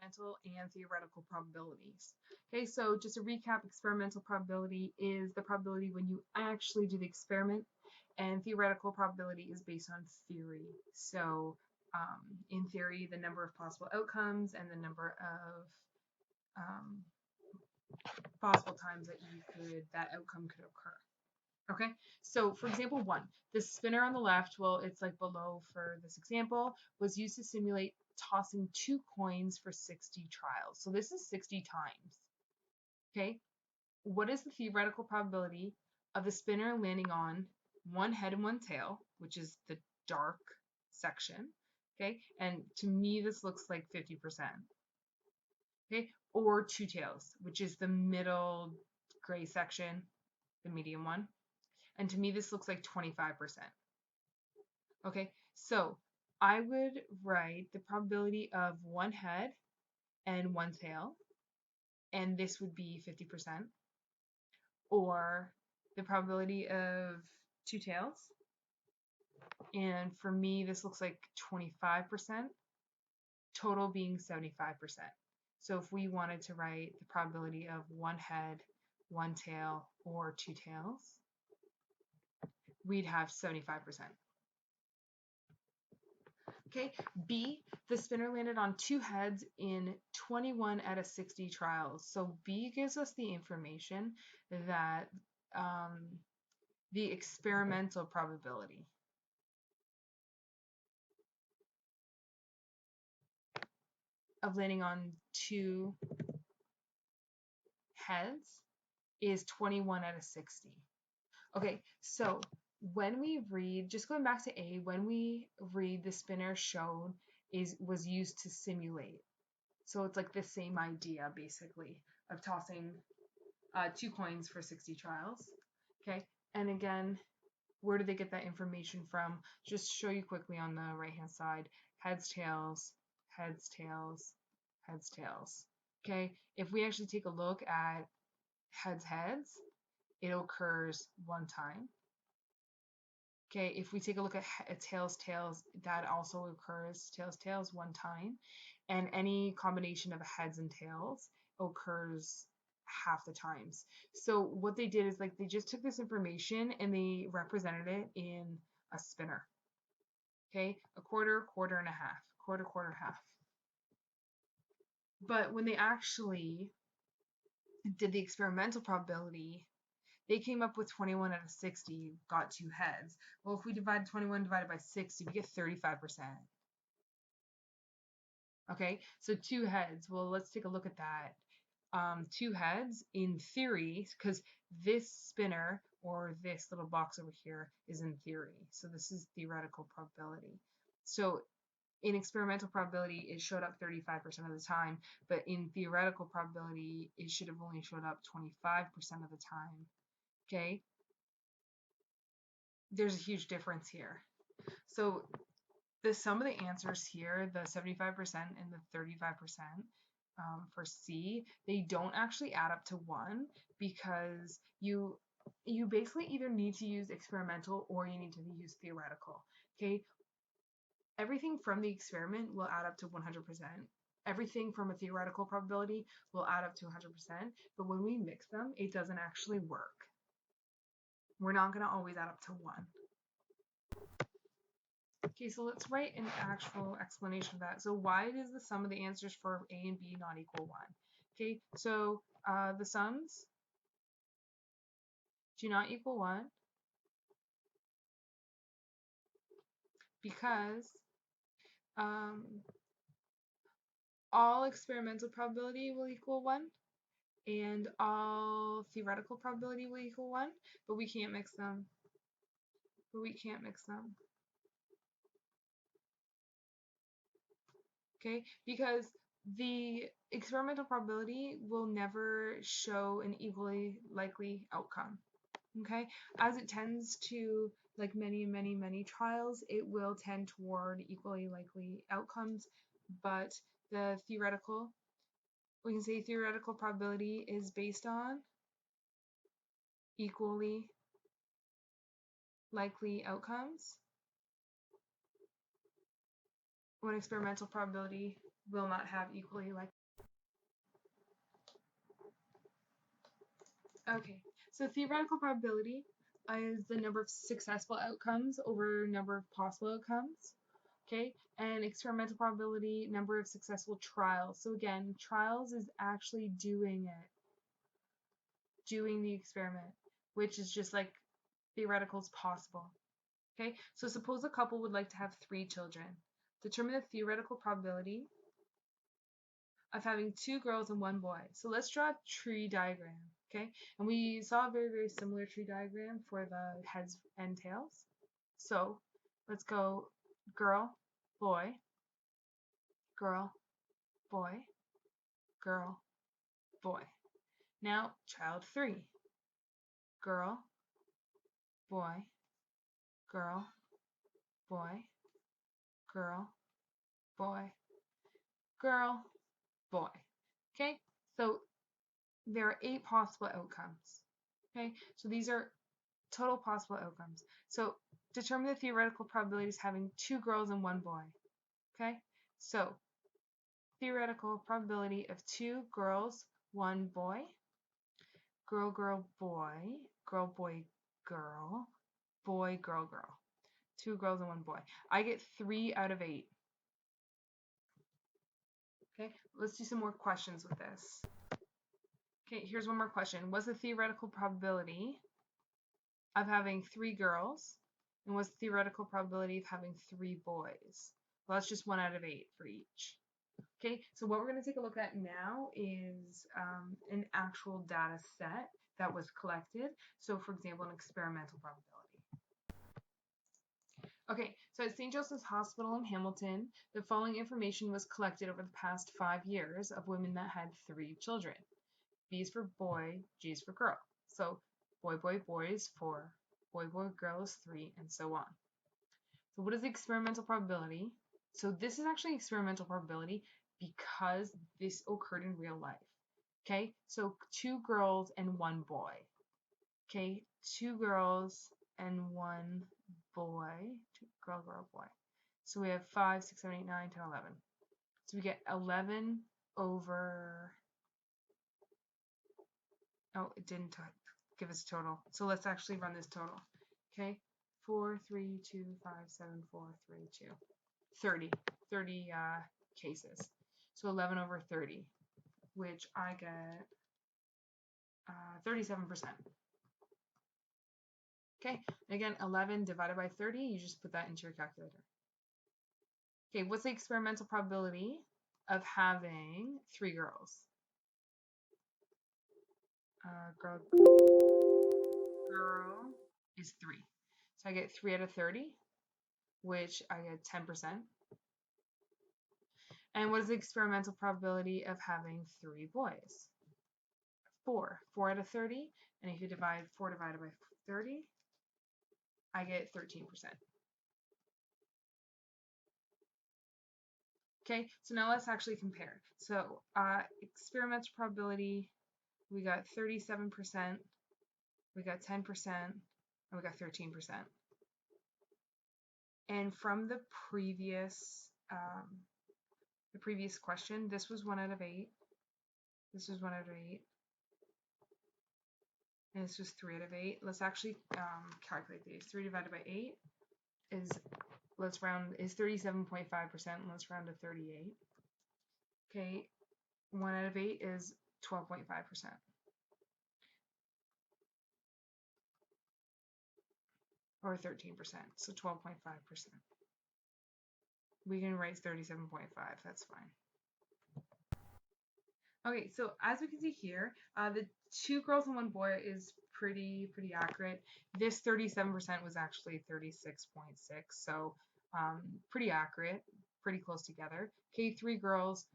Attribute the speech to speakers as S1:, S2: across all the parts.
S1: experimental and theoretical probabilities. Okay, so just a recap, experimental probability is the probability when you actually do the experiment, and theoretical probability is based on theory. So in theory, the number of possible outcomes and the number of possible times that outcome could occur. Okay, so for example 1, the spinner on the left, well, it's like below for this example, was used to simulate tossing 2 coins for 60 trials. So this is 60 times. Okay, what is the theoretical probability of the spinner landing on 1 head and 1 tail, which is the dark section? Okay, and to me this looks like 50%. Okay, or 2 tails, which is the middle gray section, the medium one. And to me, this looks like 25%. Okay, so I would write the probability of 1 head and 1 tail, and this would be 50%. Or the probability of 2 tails, and for me, this looks like 25%, total being 75%. So if we wanted to write the probability of 1 head, 1 tail, or 2 tails, we'd have 75%. Okay, B, the spinner landed on 2 heads in 21 out of 60 trials. So B gives us the information that the experimental probability of landing on 2 heads is 21 out of 60. Okay, so when we read, just going back to A, when we read the spinner shown was used to simulate. So it's like the same idea basically of tossing 2 coins for 60 trials. Okay, and again, where do they get that information from? Just show you quickly on the right hand side, heads, tails, heads, tails, heads, tails. Okay, if we actually take a look at heads, heads, it occurs 1 time. Okay, if we take a look at tails, tails, that also occurs, tails, tails, 1 time. And any combination of heads and tails occurs half the times. So what they did is like they just took this information and they represented it in a spinner. Okay, a quarter, quarter and a half, quarter, quarter, half. But when they actually did the experimental probability, they came up with 21 out of 60 got 2 heads. Well, if we divide 21 divided by 60, we get 35%. Okay, so 2 heads. Well, let's take a look at that. 2 heads in theory, because this spinner or this little box over here is in theory. So this is theoretical probability. So in experimental probability, it showed up 35% of the time, but in theoretical probability, it should have only showed up 25% of the time. Okay, there's a huge difference here. So the sum of the answers here, the 75% and the 35% for C, they don't actually add up to 1 because you basically either need to use experimental or you need to use theoretical. Okay, everything from the experiment will add up to 100%. Everything from a theoretical probability will add up to 100%, but when we mix them, it doesn't actually work. We're not going to always add up to 1. Okay, so let's write an actual explanation of that. So why does the sum of the answers for A and B not equal 1? Okay, so the sums do not equal 1 because all experimental probability will equal 1 and all theoretical probability will equal 1, but we can't mix them. Okay, because the experimental probability will never show an equally likely outcome. Okay, as it tends to, like many trials, it will tend toward equally likely outcomes, but the theoretical, we can say theoretical probability is based on equally likely outcomes, when experimental probability will not have equally like. Okay, so theoretical probability is the number of successful outcomes over number of possible outcomes. Okay, and experimental probability, number of successful trials. So again, trials is actually doing the experiment, which is just like theoretical is possible. Okay, so suppose a couple would like to have 3 children. Determine the theoretical probability of having 2 girls and 1 boy. So let's draw a tree diagram, okay? And we saw a very, very similar tree diagram for the heads and tails. So let's go girl, boy, girl, boy, girl, boy. Now child 3, girl, boy, girl, boy, girl, boy, girl, boy. Okay, so there are 8 possible outcomes. Okay, so these are total possible outcomes. So determine the theoretical probabilities having 2 girls and 1 boy. Okay, so theoretical probability of 2 girls, 1 boy, girl, girl, boy, girl, boy, girl, boy, girl, girl. 2 girls and 1 boy. I get 3 out of 8. Okay, let's do some more questions with this. Okay, here's one more question. What's the theoretical probability of having 3 girls? And what's the theoretical probability of having 3 boys? Well, that's just 1 out of 8 for each. Okay, so what we're going to take a look at now is an actual data set that was collected. So for example, an experimental probability. Okay, so at St. Joseph's Hospital in Hamilton, the following information was collected over the past 5 years of women that had 3 children. B is for boy, G is for girl. So boy, boy, boy is 4, boy, boy, girl is 3, and so on. So what is the experimental probability? So this is actually experimental probability because this occurred in real life. Okay, so 2 girls and 1 boy. Okay, 2 girls and 1 boy. Girl, girl, boy. So we have 5, 6, 7, 8, 9, 10, 11. So we get 11 over... Oh, it didn't give us a total. So let's actually run this total. Okay, 4, 3, 2, 5, 7, 4, 3, 2. 30 cases. So 11 over 30, which I get 37%. Okay, again, 11 divided by 30, you just put that into your calculator. Okay, what's the experimental probability of having 3 girls? Girl is 3. So I get 3 out of 30, which I get 10%. And what is the experimental probability of having 3 boys? 4. 4 out of 30. And if you divide 4 divided by 30, I get 13%. Okay, so now let's actually compare. So experimental probability, we got 37%, we got 10%, and we got 13%. And from the previous question, this was 1 out of 8. This was 1 out of 8. And this was 3 out of 8. Let's actually calculate these. 3 divided by 8 is, let's round, is 37.5%, and let's round to 38. Okay, 1 out of 8 is 12.5%. Or 13%, so 12.5%. We can write 37.5, that's fine. Okay, so as we can see here, the 2 girls and 1 boy is pretty accurate. This 37% was actually 36.6, so pretty accurate, pretty close together. Okay, 3 girls,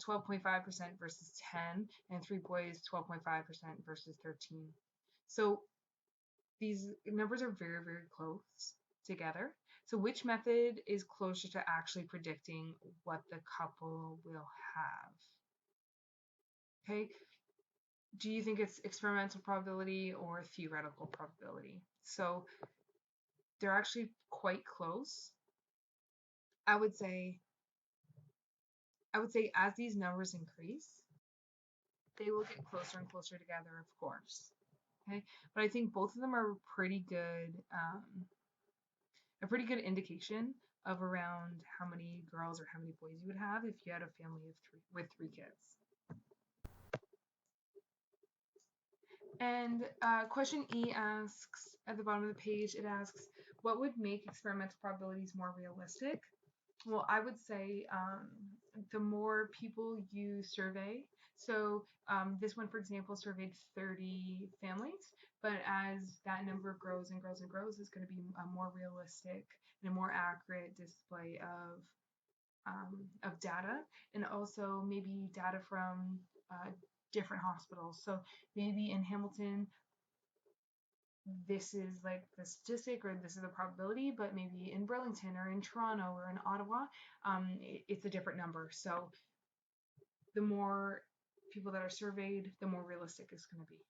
S1: 12.5% versus 10, and 3 boys, 12.5% versus 13. So these numbers are very close together. So which method is closer to actually predicting what the couple will have? Okay, do you think it's experimental probability or theoretical probability? So they're actually quite close. I would say I would say as these numbers increase, they will get closer and closer together, of course. Okay, but I think both of them are a pretty good indication of around how many girls or how many boys you would have if you had a family of three with 3 kids. And question E asks at the bottom of the page, it asks, what would make experimental probabilities more realistic? Well, I would say the more people you survey. So this one, for example, surveyed 30 families, but as that number grows and grows and grows, it's going to be a more realistic and a more accurate display of data, and also maybe data from different hospitals. So maybe in Hamilton, this is like the statistic or this is the probability, but maybe in Burlington or in Toronto or in Ottawa, it's a different number. So the more people that are surveyed, the more realistic it's going to be.